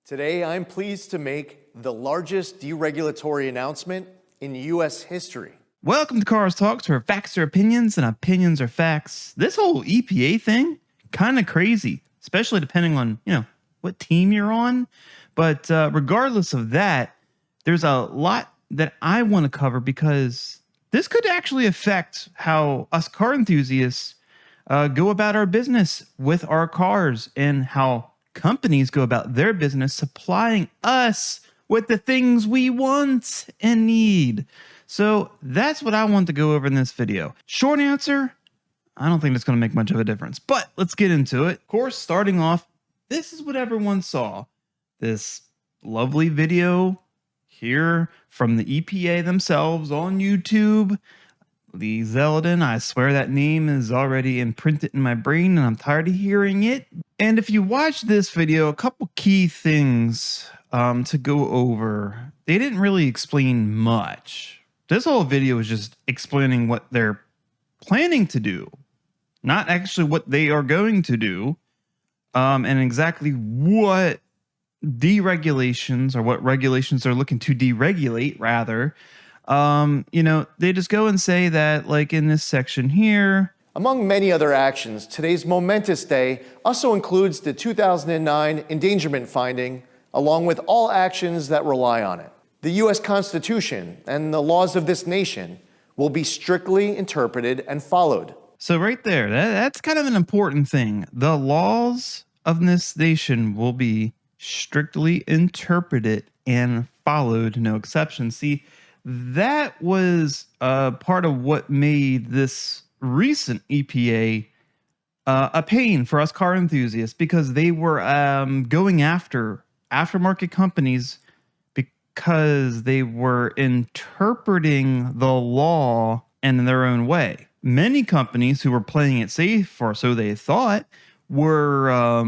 Today, I'm pleased to make the largest deregulatory announcement in U.S. history. Welcome to Karz Talks, where facts are opinions and opinions are facts. This whole EPA thing, kind of crazy, especially depending on, what team you're on. But regardless of that, there's a lot that I want to cover because this could actually affect how us car enthusiasts go about our business with our cars and how companies go about their business supplying us with the things we want and need. So that's what I want to go over in this video. Short answer, I don't think it's going to make much of a difference, but let's get into it. Of course, starting off, this is what everyone saw. This lovely video here from the EPA themselves on YouTube. Lee Zeldin, I swear that name is already imprinted in my brain and I'm tired of hearing it. And if you watch this video, a couple key things to go over. They didn't really explain much. This whole video is just explaining what they're planning to do, not actually what they are going to do, and exactly what deregulations or what regulations they're looking to deregulate rather. They just go and say that, like in this section here. Among many other actions, today's momentous day also includes the 2009 endangerment finding, along with all actions that rely on it. The U.S. Constitution and the laws of this nation will be strictly interpreted and followed. So right there, that's kind of an important thing. The laws of this nation will be strictly interpreted and followed, no exceptions. See, that was part of what made this recent EPA a pain for us car enthusiasts, because they were going after aftermarket companies because they were interpreting the law in their own way. Many companies who were playing it safe, or so they thought, were,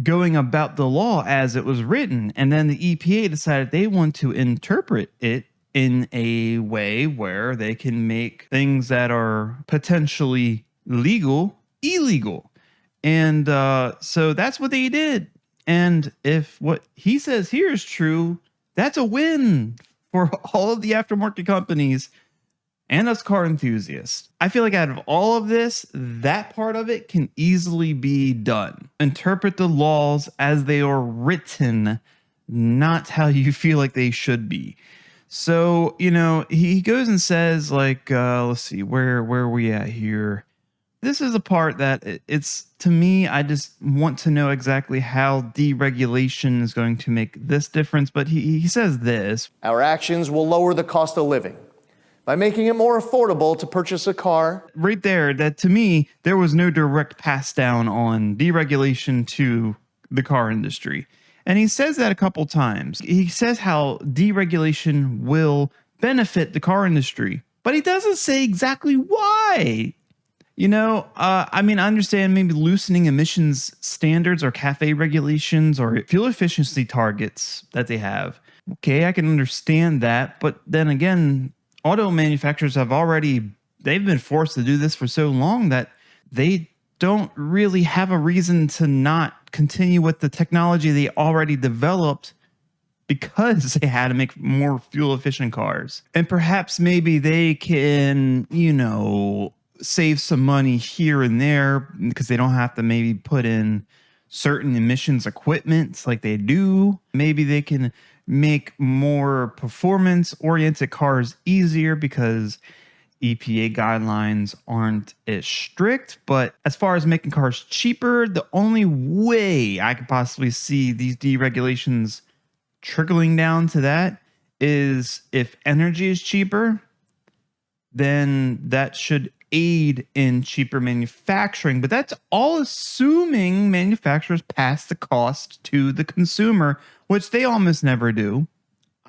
going about the law as it was written. And then the EPA decided they want to interpret it in a way where they can make things that are potentially legal, illegal. And so that's what they did. And if what he says here is true, that's a win for all of the aftermarket companies and us car enthusiasts. I feel like out of all of this, that part of it can easily be done. Interpret the laws as they are written, not how you feel like they should be. So, he goes and says, like, let's see, where are we at here? This is a part that it's, to me, I just want to know exactly how deregulation is going to make this difference. But he says this. Our actions will lower the cost of living by making it more affordable to purchase a car. Right there, that to me, there was no direct pass down on deregulation to the car industry. And he says that a couple times. He says how deregulation will benefit the car industry, but he doesn't say exactly why. I understand maybe loosening emissions standards or CAFE regulations or fuel efficiency targets that they have. Okay, I can understand that. But then again, auto manufacturers they've been forced to do this for so long that they don't really have a reason to not continue with the technology they already developed, because they had to make more fuel efficient cars. And perhaps maybe they can, save some money here and there because they don't have to maybe put in certain emissions equipment like they do. Maybe they can make more performance oriented cars easier because EPA guidelines aren't as strict. But as far as making cars cheaper, the only way I could possibly see these deregulations trickling down to that is if energy is cheaper, then that should aid in cheaper manufacturing. But that's all assuming manufacturers pass the cost to the consumer, which they almost never do.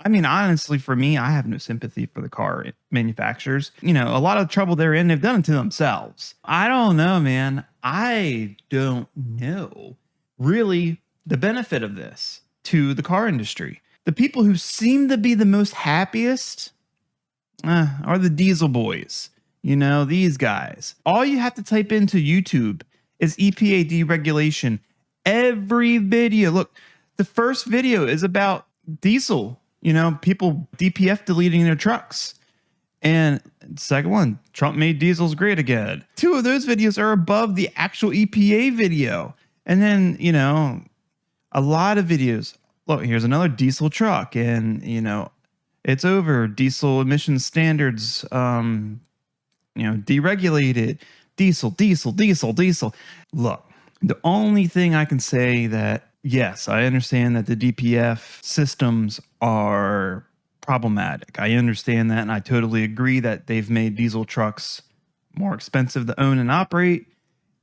I mean, honestly, for me, I have no sympathy for the car manufacturers. A lot of trouble they're in, they've done it to themselves. I don't know, man. I don't know really the benefit of this to the car industry. The people who seem to be the most happiest are the diesel boys. These guys. All you have to type into YouTube is EPA deregulation. Every video, look, The first video is about diesel, people DPF deleting their trucks. And second one, Trump made diesels great again. Two of those videos are above the actual EPA video. And then, a lot of videos. Look, here's another diesel truck, and, it's over. Diesel emission standards, deregulated. Diesel, diesel, diesel, diesel. Look, the only thing I can say that, yes, I understand that the DPF systems are problematic. I understand that, and I totally agree that they've made diesel trucks more expensive to own and operate,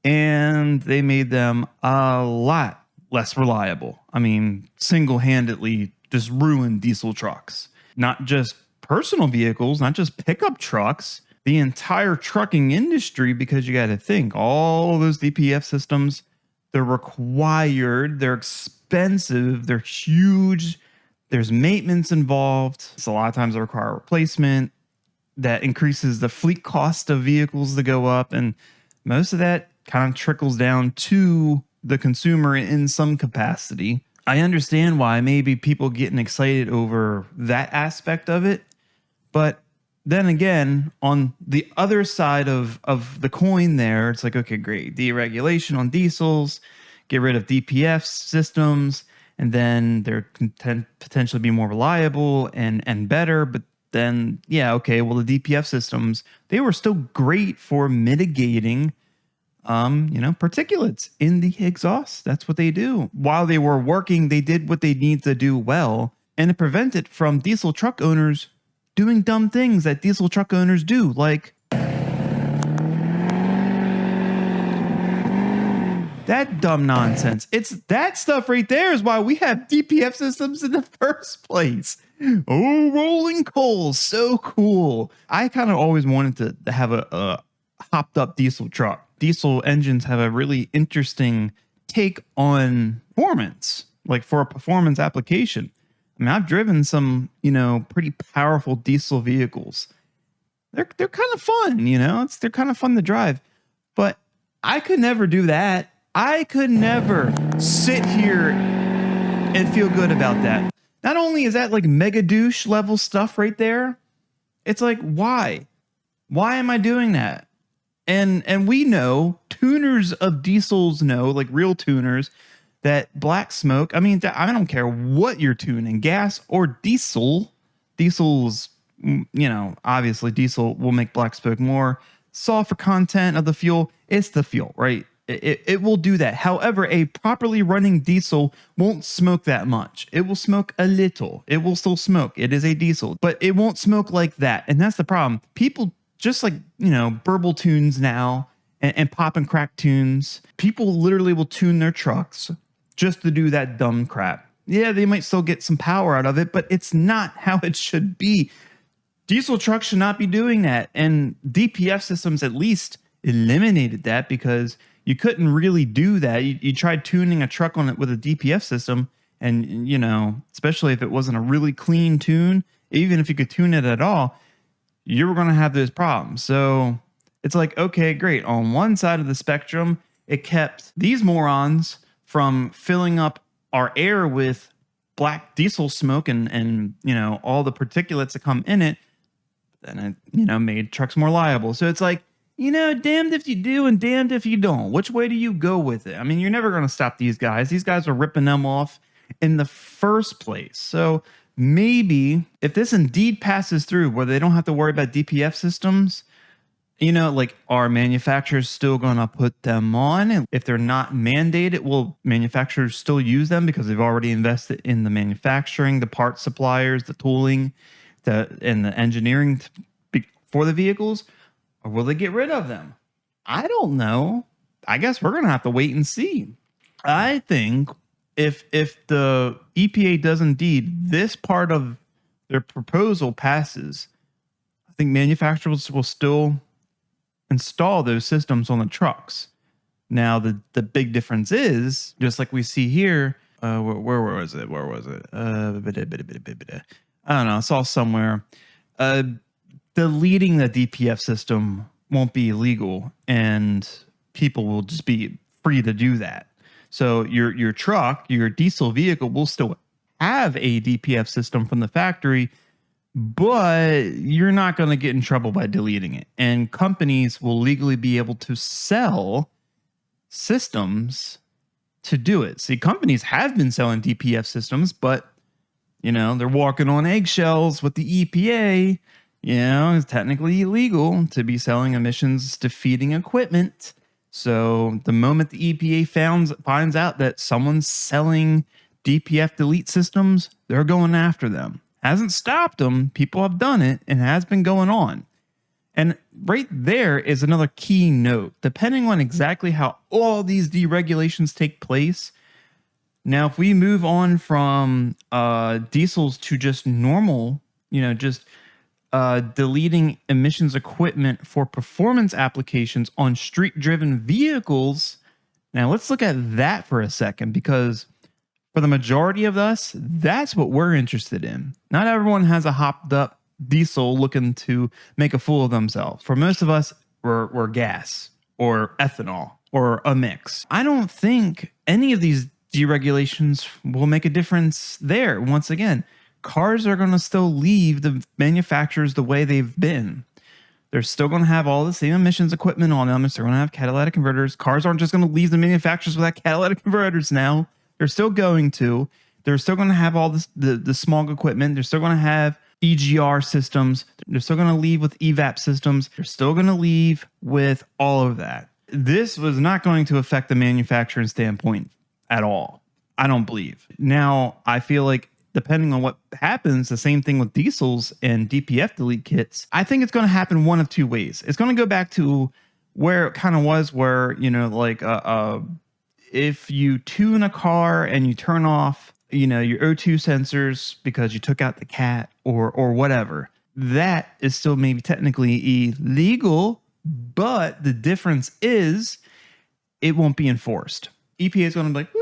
and they made them a lot less reliable. I mean, single-handedly just ruined diesel trucks. Not just personal vehicles, not just pickup trucks, the entire trucking industry, because you got to think, all those DPF systems, they're required, they're expensive, they're huge. There's maintenance involved. So a lot of times they require replacement. That increases the fleet cost of vehicles to go up. And most of that kind of trickles down to the consumer in some capacity. I understand why maybe people getting excited over that aspect of it. But then again, on the other side of the coin there, it's like, okay, great. Deregulation on diesels, get rid of DPF systems, and then they're potentially be more reliable and better. But then, yeah, okay, well, the DPF systems, they were still great for mitigating, particulates in the exhaust. That's what they do. While they were working, they did what they need to do well, and it prevented from diesel truck owners doing dumb things that diesel truck owners do, like that dumb nonsense. It's that stuff right there is why we have DPF systems in the first place. Oh, rolling coals, so cool. I kind of always wanted to have a hopped up diesel truck. Diesel engines have a really interesting take on performance, like for a performance application. I mean, I've driven some, pretty powerful diesel vehicles. They're kind of fun, they're kind of fun to drive. But I could never do that. I could never sit here and feel good about that. Not only is that like mega douche level stuff right there, it's like, why? Why am I doing that? And we know, tuners of diesels know, like real tuners, that black smoke, I mean, I don't care what you're tuning, gas or diesel. Diesel's, obviously diesel will make black smoke more. Sulfur content of the fuel, it's the fuel, right? It will do that. However, a properly running diesel won't smoke that much. It will smoke a little. It will still smoke. It is a diesel, but it won't smoke like that. And that's the problem. People just like, burble tunes now and pop and crack tunes. People literally will tune their trucks just to do that dumb crap. Yeah, they might still get some power out of it, but it's not how it should be. Diesel trucks should not be doing that. And DPF systems at least eliminated that, because you couldn't really do that. You tried tuning a truck on it with a DPF system, and, especially if it wasn't a really clean tune, even if you could tune it at all, you were going to have those problems. So it's like, okay, great. On one side of the spectrum, it kept these morons from filling up our air with black diesel smoke and all the particulates that come in it. Then it, made trucks more liable. So it's like, damned if you do and damned if you don't. Which way do you go with it? I mean, you're never going to stop these guys. These guys are ripping them off in the first place. So maybe if this indeed passes through where they don't have to worry about DPF systems, are manufacturers still going to put them on? And if they're not mandated, will manufacturers still use them because they've already invested in the manufacturing, the parts suppliers, the tooling, and the engineering for the vehicles? Or will they get rid of them? I don't know. I guess we're going to have to wait and see. I think if the EPA does indeed, this part of their proposal passes, I think manufacturers will still install those systems on the trucks. Now, the big difference is, just like we see here, where was it? I don't know. I saw somewhere. Deleting the DPF system won't be illegal, and people will just be free to do that. So your truck, your diesel vehicle will still have a DPF system from the factory, but you're not going to get in trouble by deleting it. And companies will legally be able to sell systems to do it. See, companies have been selling DPF systems, but they're walking on eggshells with the EPA. It's technically illegal to be selling emissions defeating equipment. So the moment the EPA finds out that someone's selling DPF delete systems, they're going after them. Hasn't stopped them. People have done it and has been going on. And right there is another key note. Depending on exactly how all these deregulations take place, now if we move on from diesels to just normal, deleting emissions equipment for performance applications on street-driven vehicles, now let's look at that for a second, because for the majority of us, that's what we're interested in. Not everyone has a hopped up diesel looking to make a fool of themselves. For most of us, we're gas or ethanol or a mix. I don't think any of these deregulations will make a difference there. Once again, cars are going to still leave the manufacturers the way they've been. They're still going to have all the same emissions equipment on them. They're still going to have catalytic converters. Cars aren't just going to leave the manufacturers without catalytic converters now. They're still going to. They're still going to have all this, the smog equipment. They're still going to have EGR systems. They're still going to leave with EVAP systems. They're still going to leave with all of that. This was not going to affect the manufacturing standpoint at all. I don't believe. Now, I feel like depending on what happens, the same thing with diesels and DPF delete kits, I think it's going to happen one of two ways. It's going to go back to where it kind of was, where, if you tune a car and you turn off, your O2 sensors because you took out the cat or whatever, that is still maybe technically illegal, but the difference is it won't be enforced. EPA is going to be like,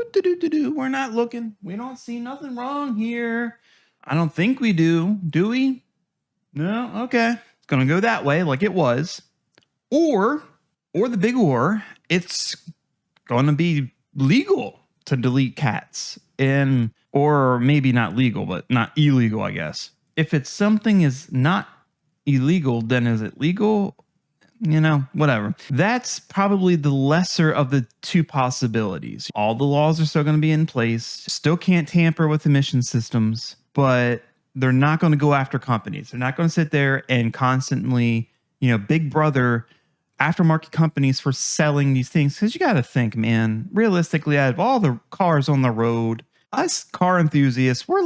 we're not looking. We don't see nothing wrong here. I don't think we do. Do we? No? Okay. It's going to go that way like it was. Or the big or, it's going to be legal to delete cats. Or maybe not legal, but not illegal, I guess. If it's something is not illegal, then is it legal? Whatever. That's probably the lesser of the two possibilities. All the laws are still going to be in place, still can't tamper with emission systems, but they're not going to go after companies. They're not going to sit there and constantly, big brother aftermarket companies for selling these things. Because you got to think, man, realistically, out of all the cars on the road, us car enthusiasts, we're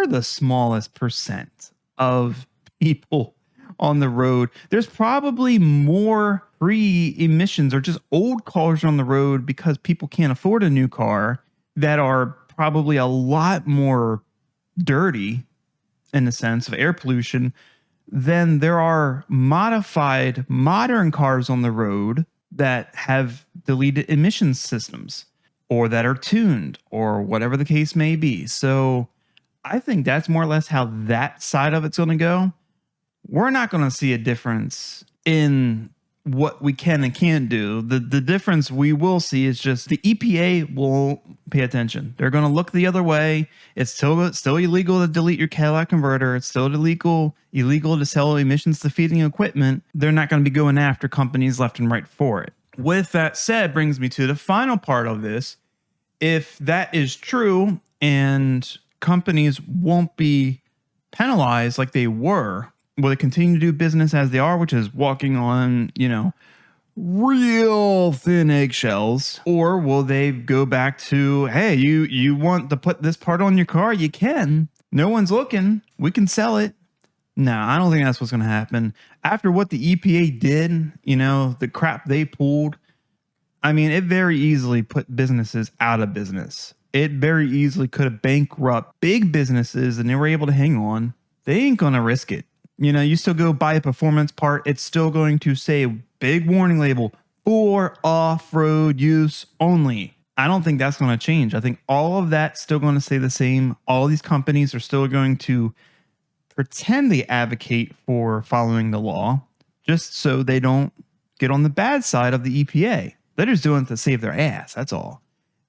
the smallest percent of people on the road. There's probably more free emissions or just old cars on the road because people can't afford a new car that are probably a lot more dirty in the sense of air pollution than there are modified modern cars on the road that have deleted emissions systems or that are tuned or whatever the case may be. So I think that's more or less how that side of it's going to go. We're not going to see a difference in what we can and can't do. The difference we will see is just the EPA will pay attention. They're going to look the other way. It's still illegal to delete your Cadillac converter. It's still illegal to sell emissions defeating equipment. They're not going to be going after companies left and right for it. With that said, brings me to the final part of this. If that is true and companies won't be penalized like they were, will they continue to do business as they are, which is walking on, real thin eggshells? Or will they go back to, hey, you want to put this part on your car? You can. No one's looking. We can sell it. No, I don't think that's what's going to happen. After what the EPA did, the crap they pulled, I mean, it very easily put businesses out of business. It very easily could have bankrupt big businesses and they were able to hang on. They ain't going to risk it. You still go buy a performance part. It's still going to say big warning label for off-road use only. I don't think that's going to change. I think all of that's still going to stay the same. All these companies are still going to pretend they advocate for following the law just so they don't get on the bad side of the EPA. They're just doing it to save their ass. That's all.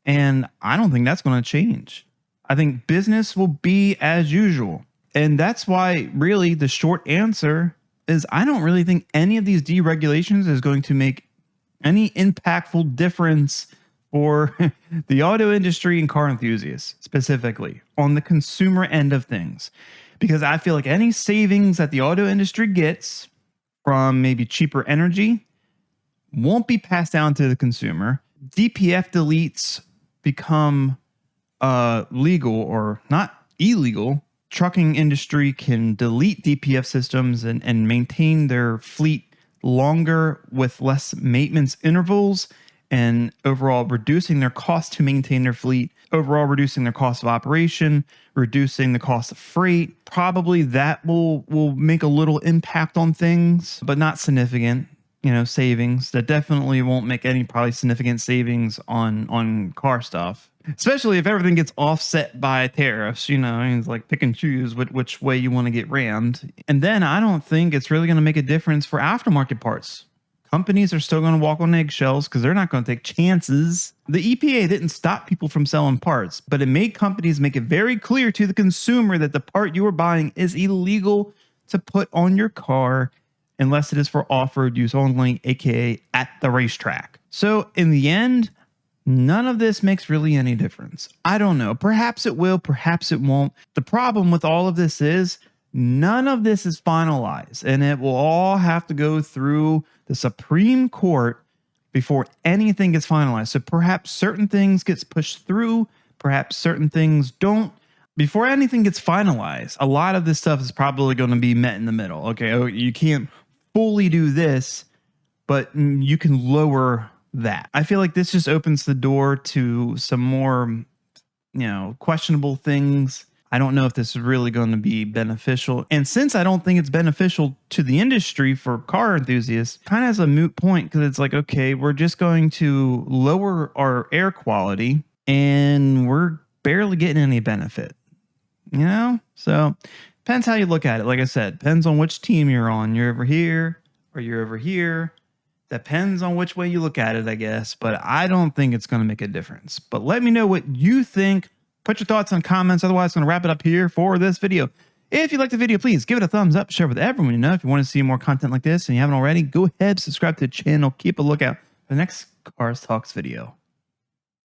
And I don't think that's going to change. I think business will be as usual. And that's why really the short answer is I don't really think any of these deregulations is going to make any impactful difference for the auto industry and car enthusiasts, specifically on the consumer end of things. Because I feel like any savings that the auto industry gets from maybe cheaper energy won't be passed down to the consumer. DPF deletes become legal or not illegal. Trucking industry can delete DPF systems and maintain their fleet longer with less maintenance intervals, and overall reducing their cost to maintain their fleet, overall reducing their cost of operation, reducing the cost of freight. Probably that will make a little impact on things, but not significant, savings. That definitely won't make any probably significant savings on car stuff. Especially if everything gets offset by tariffs, it's like pick and choose which way you want to get rammed. And then I don't think it's really going to make a difference for aftermarket parts. Companies are still going to walk on eggshells because they're not going to take chances. The EPA didn't stop people from selling parts, but it made companies make it very clear to the consumer that the part you are buying is illegal to put on your car unless it is for off-road use only, aka at the racetrack. So in the end, none of this makes really any difference. I don't know. Perhaps it will, perhaps it won't. The problem with all of this is none of this is finalized, and it will all have to go through the Supreme Court before anything gets finalized. So perhaps certain things gets pushed through, perhaps certain things don't. Before anything gets finalized, a lot of this stuff is probably going to be met in the middle. Okay, you can't fully do this, but you can lower that. I feel like this just opens the door to some more, questionable things. I don't know if this is really going to be beneficial. And since I don't think it's beneficial to the industry for car enthusiasts, kind of as a moot point, because it's like, okay, we're just going to lower our air quality and we're barely getting any benefit, So depends how you look at it. Like I said, depends on which team you're on. You're over here or you're over here. Depends on which way you look at it, I guess. But I don't think it's going to make a difference. But let me know what you think. Put your thoughts in comments. Otherwise, I'm going to wrap it up here for this video. If you liked the video, please give it a thumbs up. Share it with everyone you know. If you want to see more content like this and you haven't already, go ahead, subscribe to the channel. Keep a lookout for the next Cars Talks video.